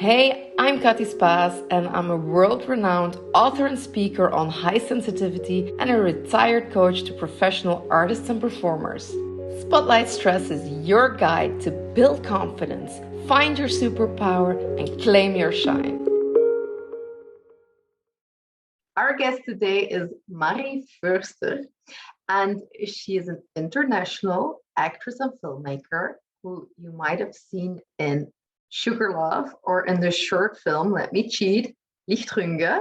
Hey, I'm Kati Spaas, and I'm a world-renowned author and speaker on high sensitivity and a retired coach to professional artists and performers. Spotlight Stress is your guide to build confidence, find your superpower, and claim your shine. Our guest today is Marie Förster, and she is an international actress and filmmaker who you might have seen in Sugar Love or in the short film Let Me Cheat, Lichtrünge.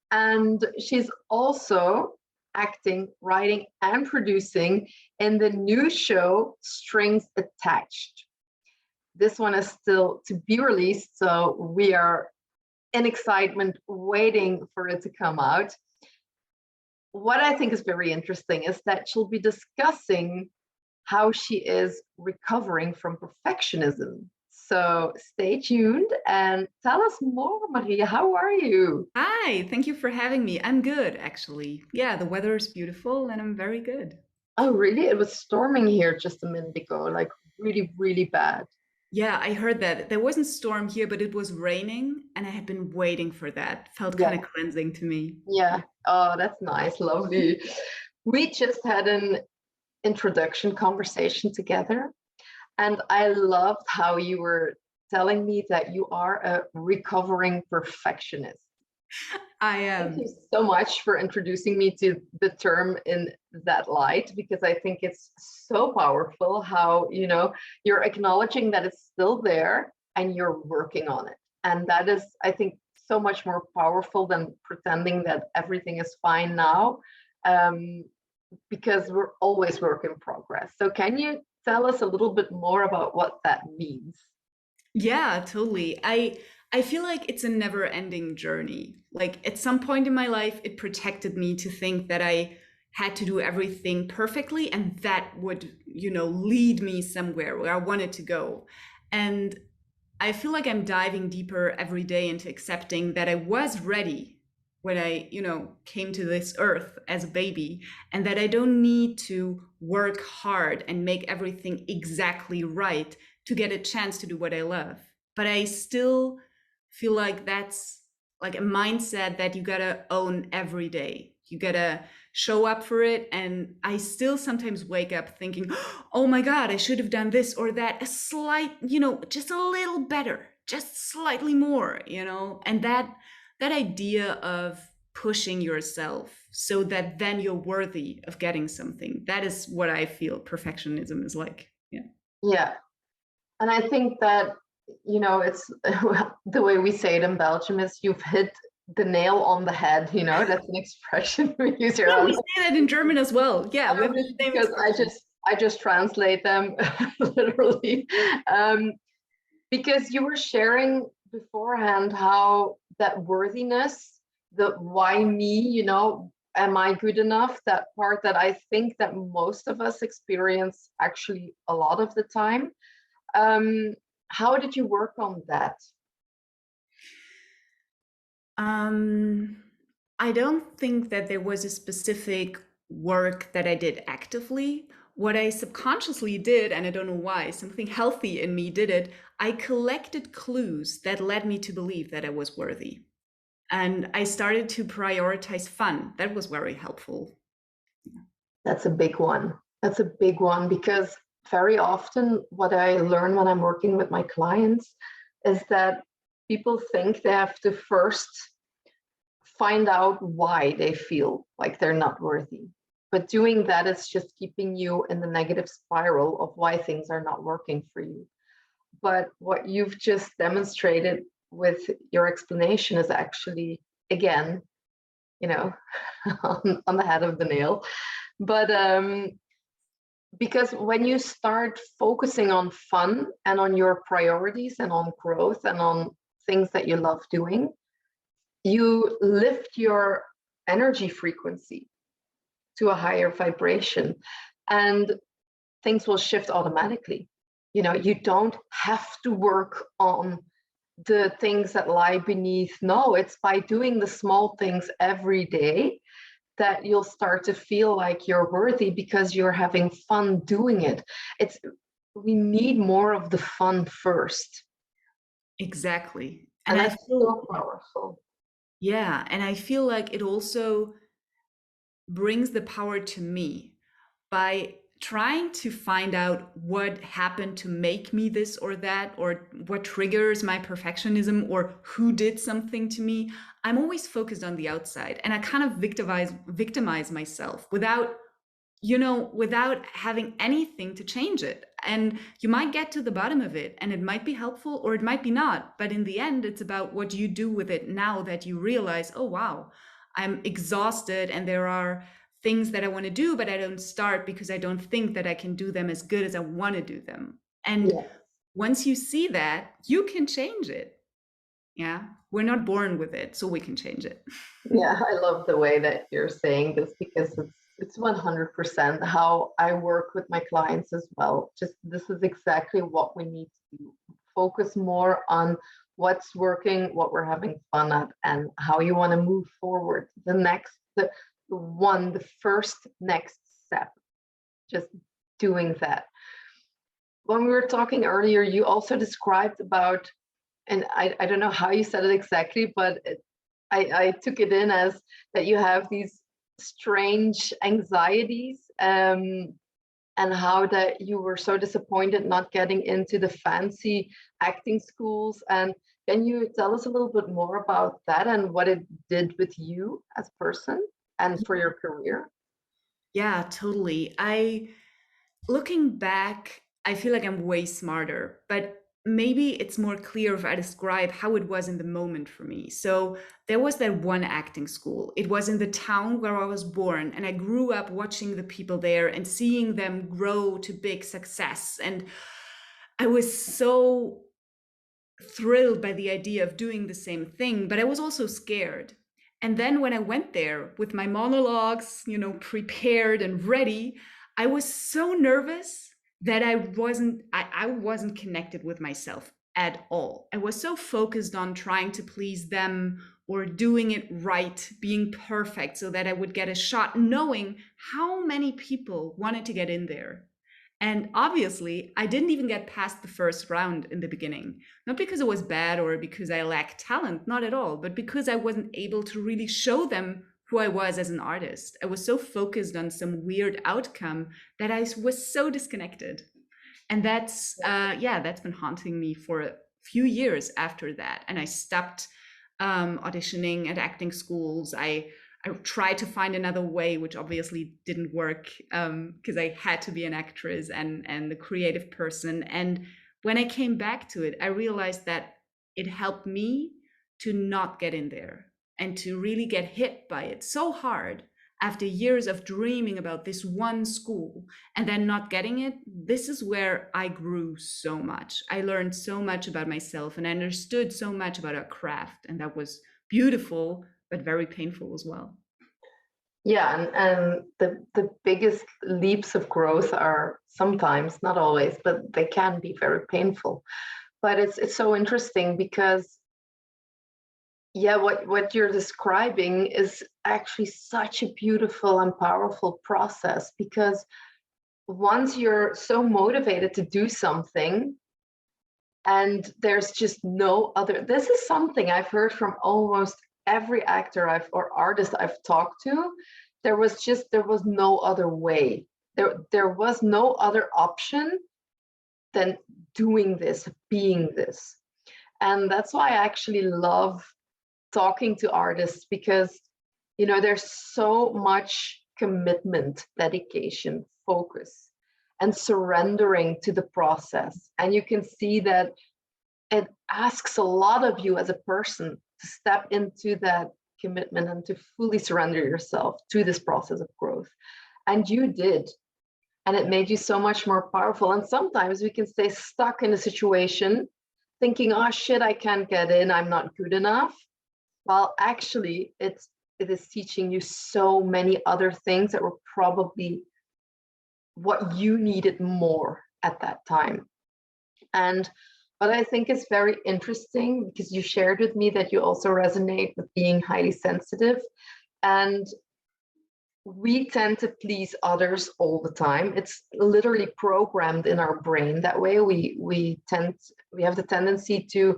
And she's also acting, writing, and producing in the new show Strings Attached. This one is still to be released, so we are in excitement waiting for it to come out. What I think is very interesting is that she'll be discussing how she is recovering from perfectionism. So stay tuned and tell us more, Maria. How are you? Hi, thank you for having me. I'm good, actually. Yeah, the weather is beautiful and I'm very good. Oh, really? It was storming here just a minute ago, like really, really bad. Yeah, I heard that. There wasn't storm here, but it was raining and I had been waiting for that. Felt kind Yeah, of cleansing to me. yeah. Oh, that's nice. Lovely. We just had an introduction conversation together, and I loved how you were telling me that you are a recovering perfectionist. I Thank am. you so much for introducing me to the term in that light, because I think it's so powerful how, you're acknowledging that it's still there and you're working on it. And that is, I think, so much more powerful than pretending that everything is fine now, um, because we're always work in progress. So, can you tell us a little bit more about what that means? Yeah, totally. I feel like it's a never-ending journey. Like at some point in my life, it protected me to think that I had to do everything perfectly and that would, lead me somewhere where I wanted to go. And I feel like I'm diving deeper every day into accepting that I was ready when I, came to this earth as a baby, and that I don't need to work hard and make everything exactly right to get a chance to do what I love. But I still feel like that's like a mindset that you gotta own every day. You gotta show up for it. And I still sometimes wake up thinking, oh my God, I should have done this or that, a slight, just a little better, just slightly more, and that idea of pushing yourself so that then you're worthy of getting something. That is what I feel perfectionism is like. Yeah. Yeah. And I think that, it's the way we say it in Belgium is you've hit the nail on the head. That's an expression we use here Yeah, on we say that in German as well. Yeah, we have the same because I expression. just I just translate them literally. Um, because you were sharing beforehand how that worthiness, the why me, am I good enough? That part that I think that most of us experience actually a lot of the time. Um, how did you work on that? Um, I don't think that there was a specific work that I did actively. What I subconsciously did, and I don't know why, something healthy in me did it, I collected clues that led me to believe that I was worthy. And I started to prioritize fun. That was very helpful. That's a big one. That's a big one because very often what I learn when I'm working with my clients is that people think they have to first find out why they feel like they're not worthy. But doing that is just keeping you in the negative spiral of why things are not working for you. But what you've just demonstrated with your explanation is actually, again, you know, on the head of the nail. But because when you start focusing on fun and on your priorities and on growth and on things that you love doing, you lift your energy frequency to a higher vibration and things will shift automatically. You don't have to work on the things that lie beneath. No, it's by doing the small things every day that you'll start to feel like you're worthy because you're having fun doing it. It's We need more of the fun first. Exactly. And And I that's feel, so powerful. yeah, and I feel like it also brings the power to me by trying to find out what happened to make me this or that, or what triggers my perfectionism, or who did something to me. I'm always focused on the outside, and I kind of victimize myself without, without having anything to change it. And you might get to the bottom of it and it might be helpful or it might be not. But in the end, it's about what you do with it now that you realize, oh, wow, I'm exhausted and there are things that I want to do, but I don't start because I don't think that I can do them as good as I want to do them. And Yeah. once you see that, you can change it. Yeah. We're not born with it, so we can change it. Yeah, I love the way that you're saying this because it's 100% how I work with my clients as well. Just this is exactly what we need to do. Focus more on what's working, what we're having fun at, and how you want to move forward. The first next step, just doing that. When we were talking earlier, you also described about, and I don't know how you said it exactly, but I took it in as that you have these strange anxieties, and how that you were so disappointed not getting into the fancy acting schools. And can you tell us a little bit more about that and what it did with you as a person and for your career? Yeah, totally. Looking back, I feel like I'm way smarter, but maybe it's more clear if I describe how it was in the moment for me. So there was that one acting school. It was in the town where I was born, and I grew up watching the people there and seeing them grow to big success. And I was so thrilled by the idea of doing the same thing, but I was also scared. And then when I went there with my monologues, prepared and ready, I was so nervous that I wasn't connected with myself at all. I was so focused on trying to please them or doing it right, being perfect so that I would get a shot, knowing how many people wanted to get in there. And obviously, I didn't even get past the first round in the beginning. Not because it was bad or because I lacked talent, not at all, but because I wasn't able to really show them who I was as an artist. I was so focused on some weird outcome that I was so disconnected. And that's been haunting me for a few years after that. And I stopped auditioning at acting schools. I tried to find another way, which obviously didn't work because I had to be an actress and the creative person. And when I came back to it, I realized that it helped me to not get in there and to really get hit by it so hard after years of dreaming about this one school and then not getting it. This is where I grew so much. I learned so much about myself and I understood so much about our craft. And that was beautiful, but very painful as well. Yeah, and the biggest leaps of growth are sometimes, not always, but they can be very painful. But it's so interesting because yeah, what you're describing is actually such a beautiful and powerful process because once you're so motivated to do something and there's just no other, this is something I've heard from almost every actor or artist I've talked to. There was no other way. There was no other option than doing this, being this. And that's why I actually love talking to artists because there's so much commitment, dedication, focus, and surrendering to the process. And you can see that it asks a lot of you as a person to step into that commitment and to fully surrender yourself to this process of growth. And you did. And it made you so much more powerful. And sometimes we can stay stuck in a situation thinking, oh shit, I can't get in, I'm not good enough. Well, actually, it is teaching you so many other things that were probably what you needed more at that time. And what I think is very interesting, because you shared with me that you also resonate with being highly sensitive. And we tend to please others all the time. It's literally programmed in our brain that way. We have the tendency to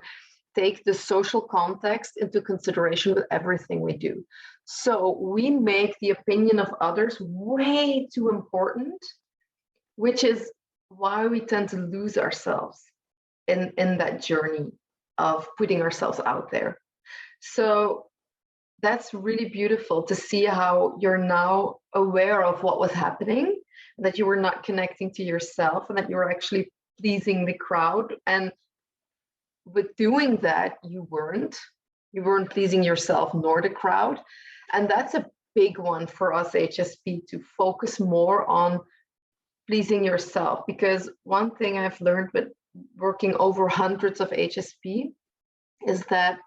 take the social context into consideration with everything we do. So we make the opinion of others way too important, which is why we tend to lose ourselves in that journey of putting ourselves out there. So that's really beautiful to see how you're now aware of what was happening, that you were not connecting to yourself and that you were actually pleasing the crowd. And with doing that, you weren't pleasing yourself nor the crowd. And that's a big one for us HSP, to focus more on pleasing yourself. Because one thing I've learned with working over hundreds of HSP is that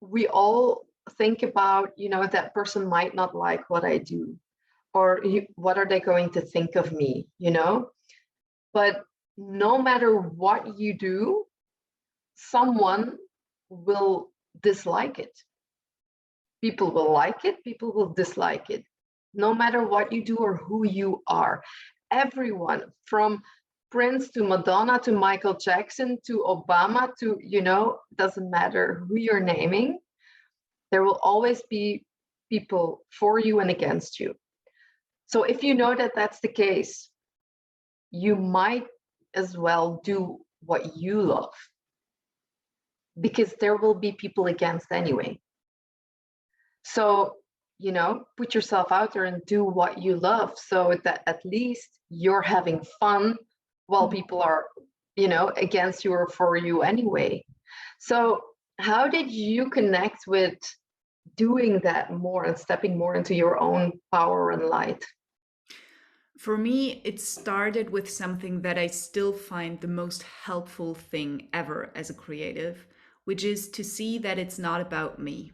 we all think about, that person might not like what I do, or what are they going to think of me, But no matter what you do, someone will dislike it. People will like it, people will dislike it, no matter what you do or who you are. Everyone, from Prince to Madonna to Michael Jackson to Obama to, doesn't matter who you're naming, there will always be people for you and against you. So if you know that that's the case, you might as well do what you love, because there will be people against anyway. So, put yourself out there and do what you love, so that at least you're having fun while people are, against you or for you anyway. So how did you connect with doing that more and stepping more into your own power and light? For me, it started with something that I still find the most helpful thing ever as a creative, which is to see that it's not about me.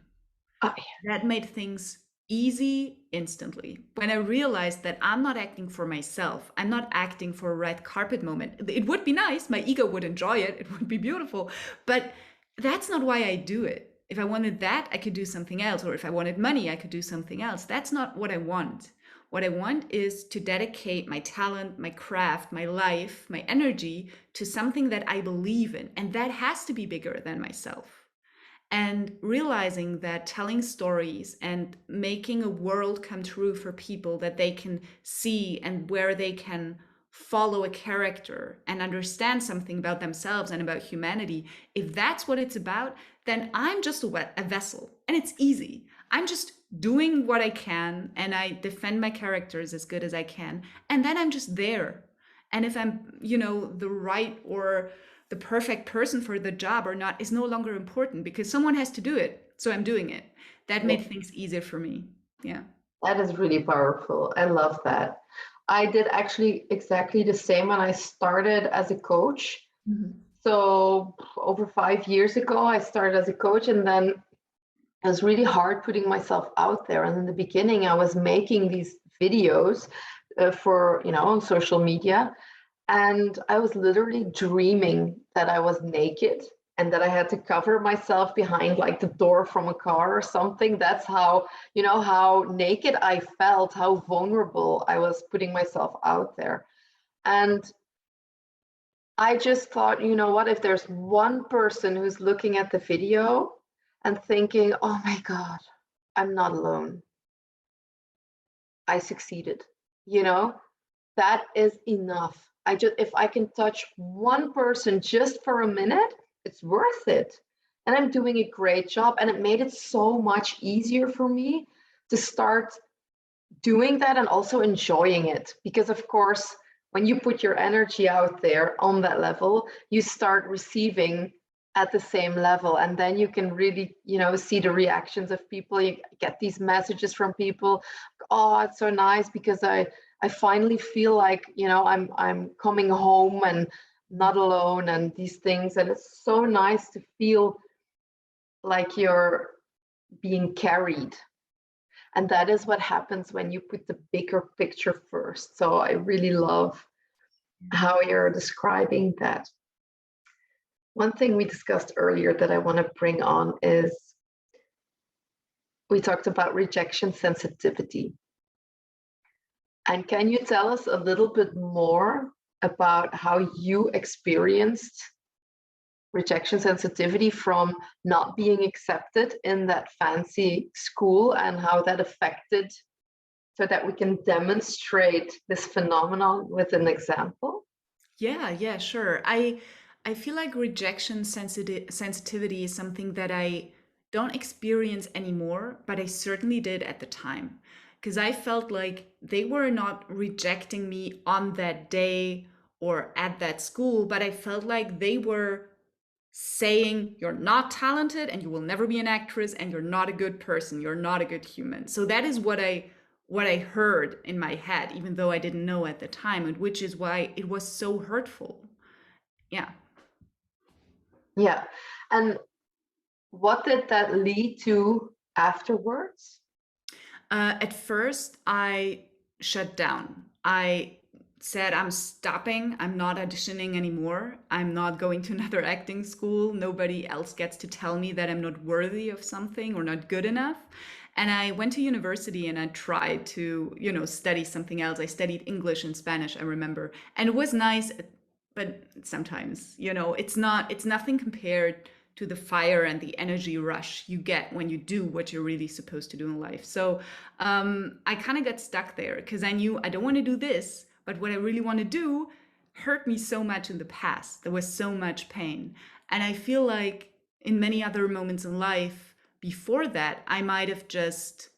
Oh, That made things easy instantly. When I realized that I'm not acting for myself, I'm not acting for a red carpet moment. It would be nice, my ego would enjoy it, it would be beautiful, but that's not why I do it. If I wanted that, I could do something else. Or if I wanted money, I could do something else. That's not what I want. What I want is to dedicate my talent, my craft, my life, my energy to something that I believe in. And that has to be bigger than myself. And realizing that telling stories and making a world come true for people that they can see and where they can follow a character and understand something about themselves and about humanity, if that's what it's about, then I'm just a vessel, and it's easy. I'm just doing what I can, and I defend my characters as good as I can, and then I'm just there. And if I'm, the right or the perfect person for the job or not is no longer important, because someone has to do it. So I'm doing it. That made things easier for me. Yeah. that is really powerful. I love that. I did actually exactly the same when I started as a coach. So over 5 years ago, I started as a coach, and then it was really hard putting myself out there. And in the beginning, I was making these videos for, on social media. And I was literally dreaming that I was naked and that I had to cover myself behind like the door from a car or something. That's how, how naked I felt, how vulnerable I was putting myself out there. And I just thought, what, if there's one person who's looking at the video and thinking, oh my God, I'm not alone. I succeeded, that is enough. If I can touch one person just for a minute, it's worth it. And I'm doing a great job. And it made it so much easier for me to start doing that and also enjoying it. Because of course, when you put your energy out there on that level, you start receiving at the same level. And then you can really, see the reactions of people. You get these messages from people. Oh, it's so nice because I finally feel like, I'm coming home and not alone and these things. And it's so nice to feel like you're being carried. And that is what happens when you put the bigger picture first. So I really love how you're describing that. One thing we discussed earlier that I want to bring on is we talked about rejection sensitivity. And can you tell us a little bit more about how you experienced rejection sensitivity from not being accepted in that fancy school and how that affected, so that we can demonstrate this phenomenon with an example? Yeah, sure. I feel like rejection sensitivity is something that I don't experience anymore, but I certainly did at the time. Because I felt like they were not rejecting me on that day or at that school, but I felt like they were saying you're not talented and you will never be an actress and you're not a good person, you're not a good human. So that is what I heard in my head, even though I didn't know at the time, and which is why it was so hurtful. Yeah. Yeah. And what did that lead to afterwards? At first, I shut down. I said, I'm stopping. I'm not auditioning anymore. I'm not going to another acting school. Nobody else gets to tell me that I'm not worthy of something or not good enough. And I went to university and I tried to, study something else. I studied English and Spanish, I remember. And it was nice, but sometimes, it's nothing compared to the fire and the energy rush you get when you do what you're really supposed to do in life. So I kind of got stuck there because I knew I don't want to do this, but what I really want to do hurt me so much in the past. There was so much pain. And I feel like in many other moments in life before that, I might have just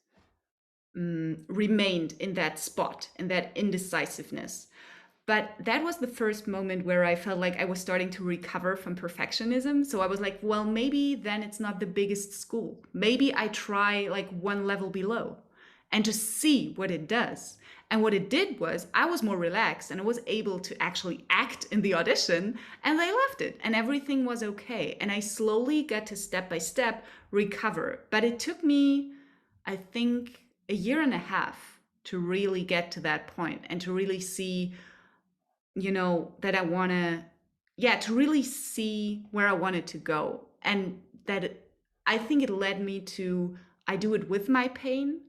remained in that spot, in that indecisiveness. But that was the first moment where I felt like I was starting to recover from perfectionism. So I was like, well, maybe then it's not the biggest school. Maybe I try like one level below and just see what it does. And what it did was I was more relaxed and I was able to actually act in the audition and they loved it and everything was okay. And I slowly got to step by step recover. But it took me, I think, a year and a half to really get to that point and to really see that I want to, yeah, to really see where I wanted to go. And I think it led me to, I do it with my pain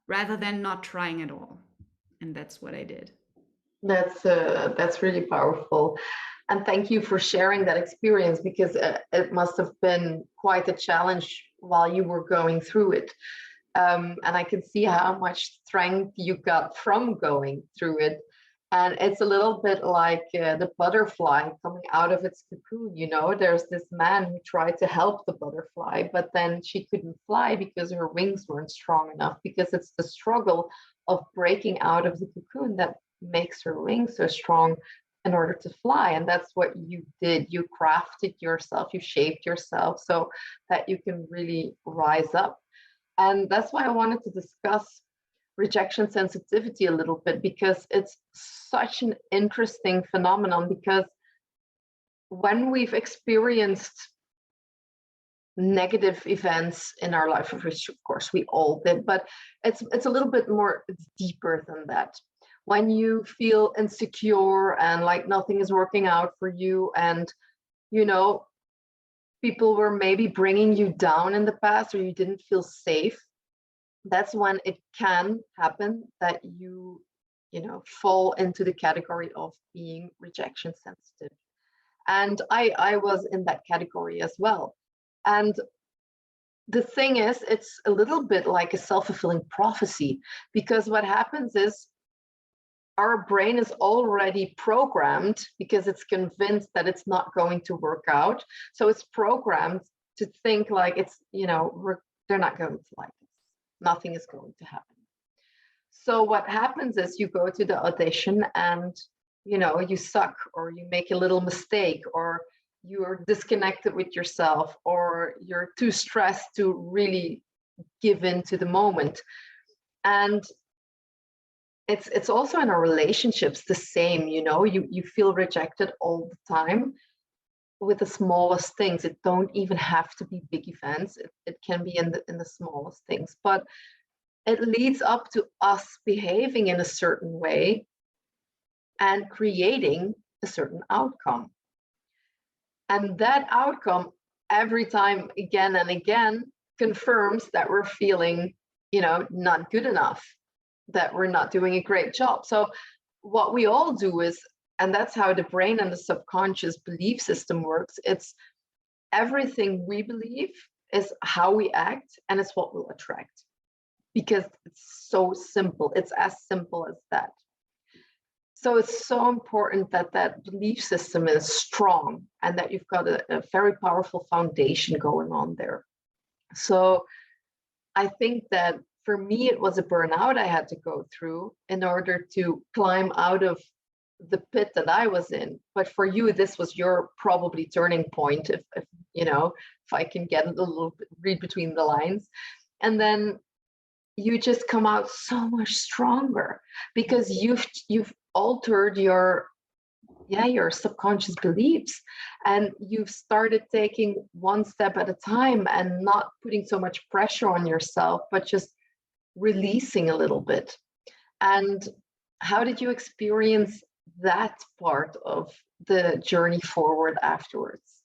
rather than not trying at all. And that's what I did. That's really powerful, and thank you for sharing that experience, because it must have been quite a challenge while you were going through it. And I can see how much strength you got from going through it. And it's a little bit like the butterfly coming out of its cocoon. There's this man who tried to help the butterfly, but then she couldn't fly because her wings weren't strong enough, because it's the struggle of breaking out of the cocoon that makes her wings so strong in order to fly. And that's what you did. You crafted yourself, you shaped yourself so that you can really rise up. And that's why I wanted to discuss rejection sensitivity a little bit, because it's such an interesting phenomenon. Because when we've experienced negative events in our life, which of course we all did, but it's a little bit more, it's deeper than that. When you feel insecure and like nothing is working out for you, and people were maybe bringing you down in the past, or you didn't feel safe, that's when it can happen that fall into the category of being rejection sensitive. And I was in that category as well. And the thing is, it's a little bit like a self-fulfilling prophecy, because what happens is our brain is already programmed, because it's convinced that it's not going to work out. So it's programmed to think like they're not going to like it. Nothing is going to happen. So what happens is you go to the audition and you suck, or you make a little mistake, or you're disconnected with yourself, or you're too stressed to really give in to the moment. And it's also in our relationships the same. You feel rejected all the time with the smallest things. It don't even have to be big events. It can be in the smallest things, but it leads up to us behaving in a certain way and creating a certain outcome. And that outcome, every time, again and again, confirms that we're feeling, not good enough, that we're not doing a great job. So what we all do is, and that's how the brain and the subconscious belief system works, it's everything we believe is how we act, and it's what we'll attract, because it's so simple. It's as simple as that. So it's so important that that belief system is strong and that you've got a very powerful foundation going on there. So I think that for me, it was a burnout I had to go through in order to climb out of the pit that I was in. But for you, this was your probably turning point, if you know, if I can get a little bit, read between the lines. And then you just come out so much stronger because you've altered your subconscious beliefs, and you've started taking one step at a time and not putting so much pressure on yourself, but just releasing a little bit. And how did you experience that part of the journey forward afterwards?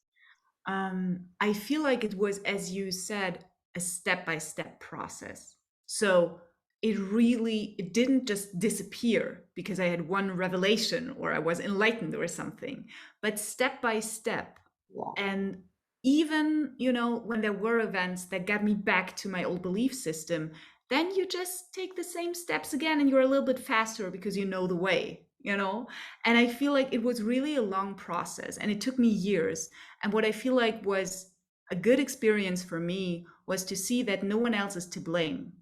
I feel like it was, as you said, a step-by-step process. So it didn't just disappear because I had one revelation or I was enlightened or something, but step by step. Yeah. And even, you know, when there were events that got me back to my old belief system, then you just take the same steps again and you're a little bit faster because you know the way, you know? And I feel like it was really a long process and it took me years. And what I feel like was a good experience for me was to see that no one else is to blame.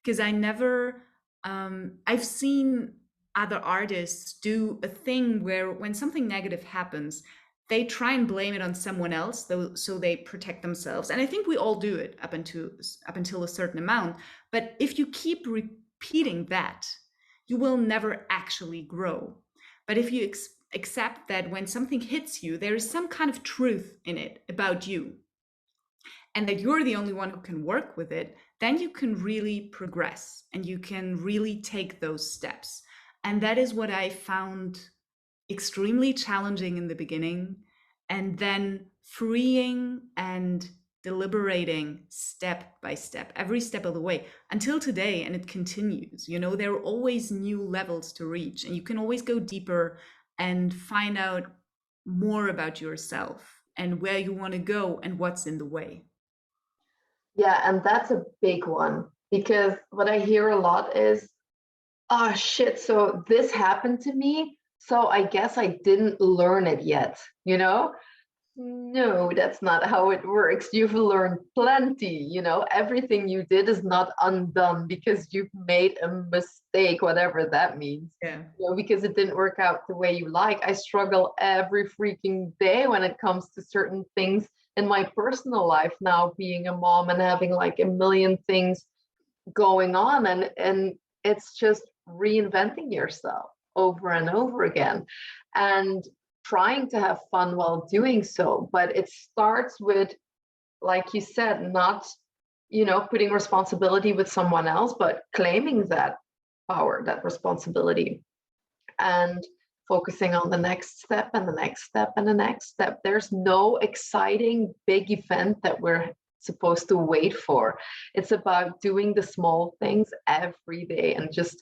Because I've seen other artists do a thing where when something negative happens, they try and blame it on someone else, so they protect themselves. And I think we all do it up until a certain amount. But if you keep repeating that, you will never actually grow. But if you accept that when something hits you, there is some kind of truth in it about you, and that you're the only one who can work with it, then you can really progress and you can really take those steps. And that is what I found extremely challenging in the beginning, and then freeing and deliberating step by step, every step of the way until today. And it continues. You know, there are always new levels to reach, and you can always go deeper and find out more about yourself and where you want to go and what's in the way. Yeah, and that's a big one, because what I hear a lot is, oh shit, so this happened to me, so I guess I didn't learn it yet, you know? No, that's not how it works. You've learned plenty, you know? Everything you did is not undone because you've made a mistake, whatever that means. Yeah. You know, because it didn't work out the way you like. I struggle every freaking day when it comes to certain things in my personal life now, being a mom and having like a million things going on, and it's just reinventing yourself over and over again and trying to have fun while doing so. But it starts with, like you said, not, you know, putting responsibility with someone else, but claiming that power, that responsibility, and focusing on the next step and the next step and the next step. There's no exciting big event that we're supposed to wait for. It's about doing the small things every day and just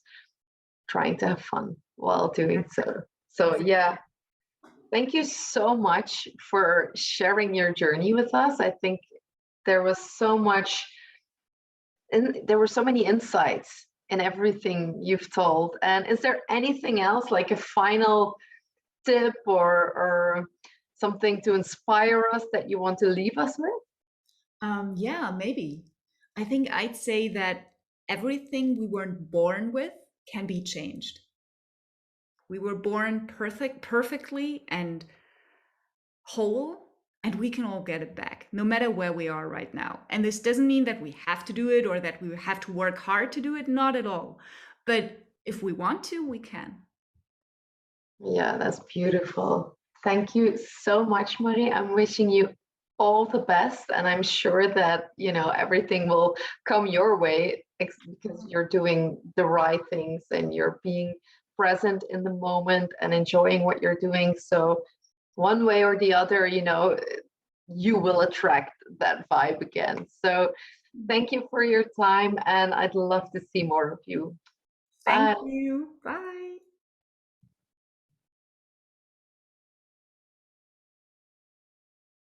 trying to have fun while doing so. So yeah, thank you so much for sharing your journey with us. I think there was so much, and there were so many insights in everything you've told. And is there anything else, like a final tip or something to inspire us that you want to leave us with? Yeah, maybe. I think I'd say that everything we weren't born with can be changed. We were born perfectly and whole, and we can all get it back, no matter where we are right now. And this doesn't mean that we have to do it or that we have to work hard to do it, not at all. But if we want to, we can. Yeah, that's beautiful. Thank you so much, Marie. I'm wishing you all the best, and I'm sure that, you know, everything will come your way because you're doing the right things and you're being present in the moment and enjoying what you're doing. So one way or the other, you know, you will attract that vibe again. So thank you for your time, and I'd love to see more of you. Thank Bye. you. Bye.